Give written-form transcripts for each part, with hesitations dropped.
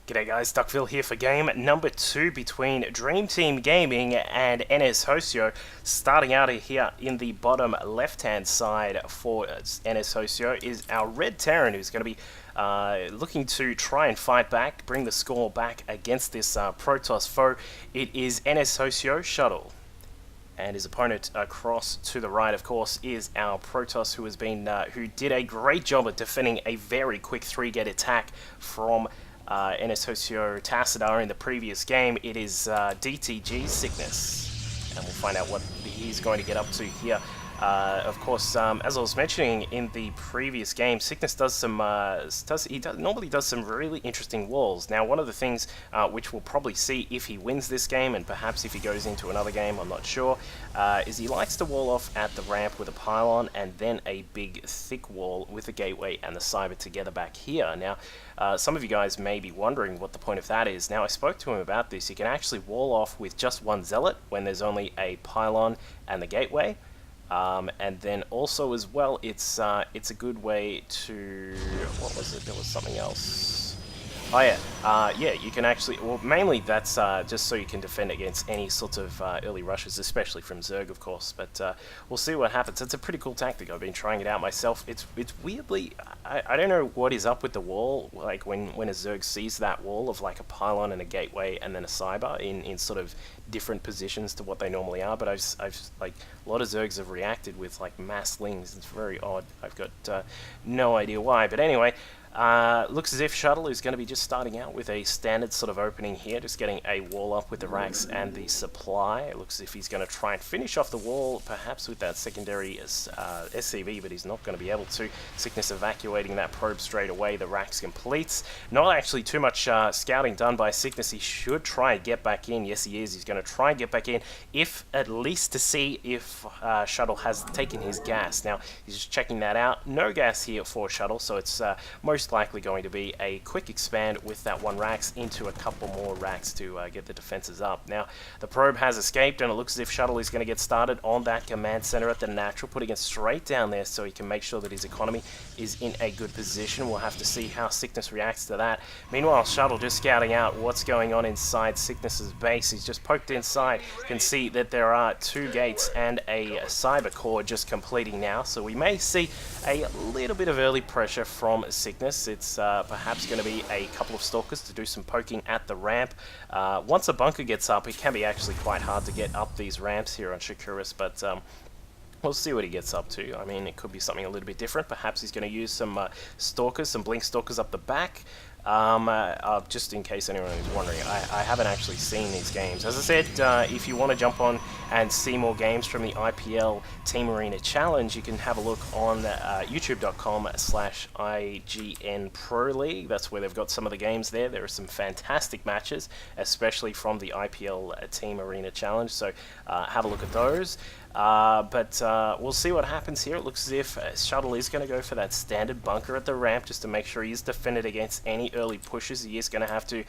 G'day guys, Duckville here for game number 2 between Dream Team Gaming and NS Hostio. Starting out here in the bottom left-hand side for NS Hostio is our Red Terran, who's going to be looking to try and fight back, bring the score back against this Protoss foe. It is NS Hostio Shuttle. And his opponent across to the right, of course, is our Protoss, who did a great job at defending a very quick 3-gate attack from NS Hostio Tassadar in the previous game. It is dtGSickness, and we'll find out what he's going to get up to here. Of course, as I was mentioning in the previous game, Sickness does some normally does some really interesting walls. Now, one of the things which we'll probably see if he wins this game, and perhaps if he goes into another game, I'm not sure, is he likes to wall off at the ramp with a pylon and then a big thick wall with the gateway and the cyber together back here. Now, some of you guys may be wondering what the point of that is. Now, I spoke to him about this. You can actually wall off with just one zealot when there's only a pylon and the gateway. And then also as well, it's a good way to, what was it? There was something else. Oh yeah, yeah, you can actually, well, mainly that's just so you can defend against any sort of early rushes, especially from Zerg, of course. But we'll see what happens. It's a pretty cool tactic. I've been trying it out myself. It's weirdly, I don't know what is up with the wall. Like when a Zerg sees that wall of like a pylon and a gateway and then a cyber in sort of different positions to what they normally are. But I've like a lot of Zergs have reacted with like mass lings. It's very odd. I've got no idea why. But anyway. Looks as if Shuttle is going to be just starting out with a standard sort of opening here, just getting a wall up with the racks and the supply. It looks as if he's going to try and finish off the wall, perhaps with that secondary SCV, but he's not going to be able to. Sickness evacuating that probe straight away, the racks completes. Not actually too much scouting done by Sickness. He should try and get back in. Yes, he is. He's going to try and get back in, if at least to see if Shuttle has taken his gas. Now, he's just checking that out. No gas here for Shuttle, so it's most likely going to be a quick expand with that one racks into a couple more racks to get the defenses up. Now, the probe has escaped, and it looks as if Shuttle is going to get started on that command center at the natural, putting it straight down there so he can make sure that his economy is in a good position. We'll have to see how Sickness reacts to that. Meanwhile, Shuttle just scouting out what's going on inside Sickness's base. He's just poked inside. You can see that there are 2 gates and a cyber core just completing now, so we may see a little bit of early pressure from Sickness. It's perhaps going to be a couple of stalkers to do some poking at the ramp. Once a bunker gets up, it can be actually quite hard to get up these ramps here on Shakuris, but we'll see what he gets up to. I mean, it could be something a little bit different. Perhaps he's going to use some stalkers, some blink stalkers up the back. Just in case anyone is wondering, I haven't actually seen these games. As I said, if you want to jump on and see more games from the IPL Team Arena Challenge, you can have a look on youtube.com/IGN Pro League. That's where they've got some of the games there. There are some fantastic matches, especially from the IPL Team Arena Challenge, so have a look at those. But we'll see what happens here. It looks as if Shuttle is going to go for that standard bunker at the ramp just to make sure he is defended against any early pushes. He is going to have to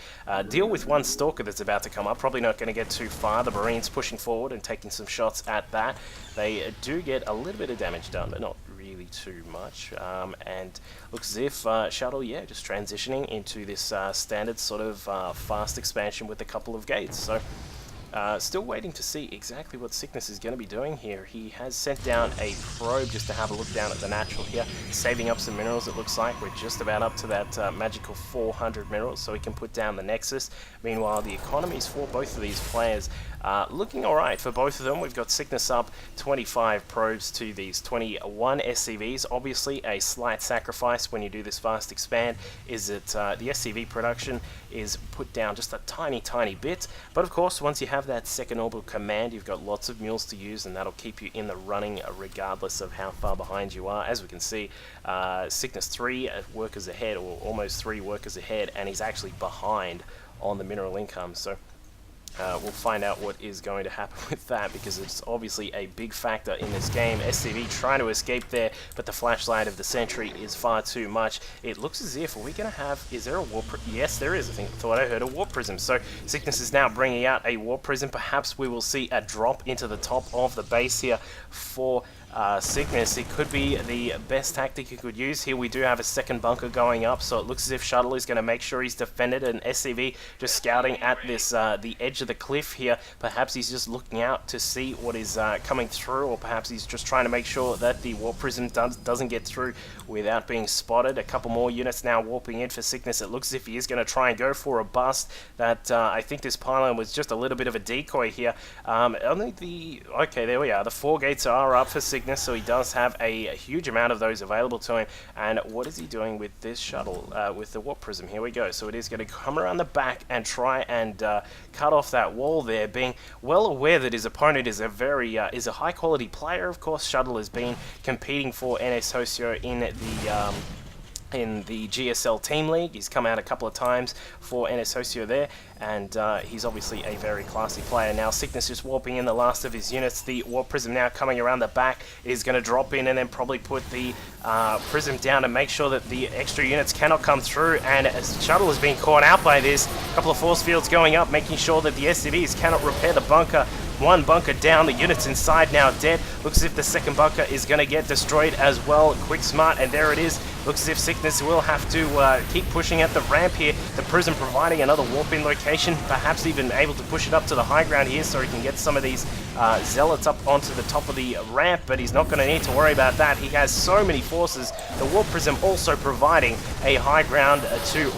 deal with one stalker that's about to come up. Probably not going to get too far. The Marines pushing forward and taking some shots at that. They do get a little bit of damage done, but not really too much. And looks as if Shuttle, yeah, just transitioning into this standard sort of fast expansion with a couple of gates. So still waiting to see exactly what Sickness is going to be doing here. He has sent down a probe just to have a look down at the natural here, saving up some minerals. It looks like we're just about up to that magical 400 minerals, so we can put down the Nexus. Meanwhile, the economies for both of these players looking alright for both of them. We've got Sickness up 25 probes to these 21 SCVs. Obviously, a slight sacrifice when you do this fast expand is that the SCV production is put down just a tiny bit. But of course, once you have that second orbital command, you've got lots of mules to use, and that'll keep you in the running regardless of how far behind you are. As we can see, Sickness 3 workers ahead, or almost 3 workers ahead, and he's actually behind on the mineral income. So We'll find out what is going to happen with that, because it's obviously a big factor in this game. SCV trying to escape there, but the flashlight of the sentry is far too much. It looks as if, are we going to have, is there a warp prism? Yes, there is. I thought I heard a warp prism. So Sickness is now bringing out a warp prism. Perhaps we will see a drop into the top of the base here for Sickness. It could be the best tactic you could use here. We do have a second bunker going up, so it looks as if Shuttle is going to make sure he's defended, and SCV just scouting at this the edge of the cliff here. Perhaps he's just looking out to see what is coming through, or perhaps he's just trying to make sure that the warp prism doesn't get through without being spotted. A couple more units now warping in for Sickness. It looks as if he is going to try and go for a bust. That I think this pylon was just a little bit of a decoy here. Okay, there we are. The 4 gates are up for Sickness, so he does have a huge amount of those available to him. And what is he doing with this shuttle, with the warp prism? Here we go. So it is going to come around the back and try and cut off that wall there, being well aware that his opponent is a very is a high quality player. Of course, Shuttle has been competing for NS Hocio in the GSL Team League. He's come out a couple of times for NS Hocio there, and he's obviously a very classy player. Now Sickness just warping in the last of his units. The warp prism now coming around the back is going to drop in and then probably put the prism down to make sure that the extra units cannot come through, and as Shuttle has been caught out by this. A couple of force fields going up, making sure that the SCVs cannot repair the bunker. One bunker down, the units inside now dead. Looks as if the second bunker is going to get destroyed as well. Quick smart, and there it is. Looks as if Sickness will have to keep pushing at the ramp here. The prism providing another warp-in location, perhaps even able to push it up to the high ground here so he can get some of these zealots up onto the top of the ramp, but he's not going to need to worry about that. He has so many forces. The warp prism also providing a high ground to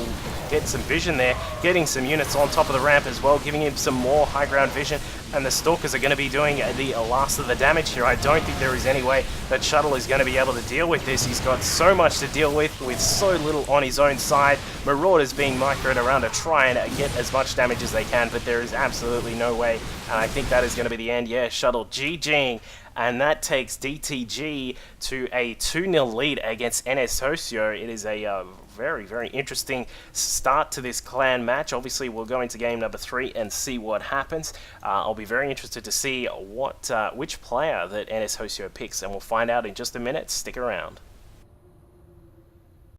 get some vision there, getting some units on top of the ramp as well, giving him some more high ground vision, and the Stalkers are going to be doing the last of the damage here. I don't think there is any way that Shuttle is going to be able to deal with this. He's got so much to deal with so little on his own side. Marauders being microed around to try and get as much damage as they can, but there is absolutely no way, and I think that is going to be the end. Yeah, Shuttle GGing. And that takes dtG to a 2-0 lead against NS Hocio. It is a very, very interesting start to this clan match. Obviously, we'll go into game number 3 and see what happens. I'll be very interested to see which player that NS Hocio picks, and we'll find out in just a minute. Stick around.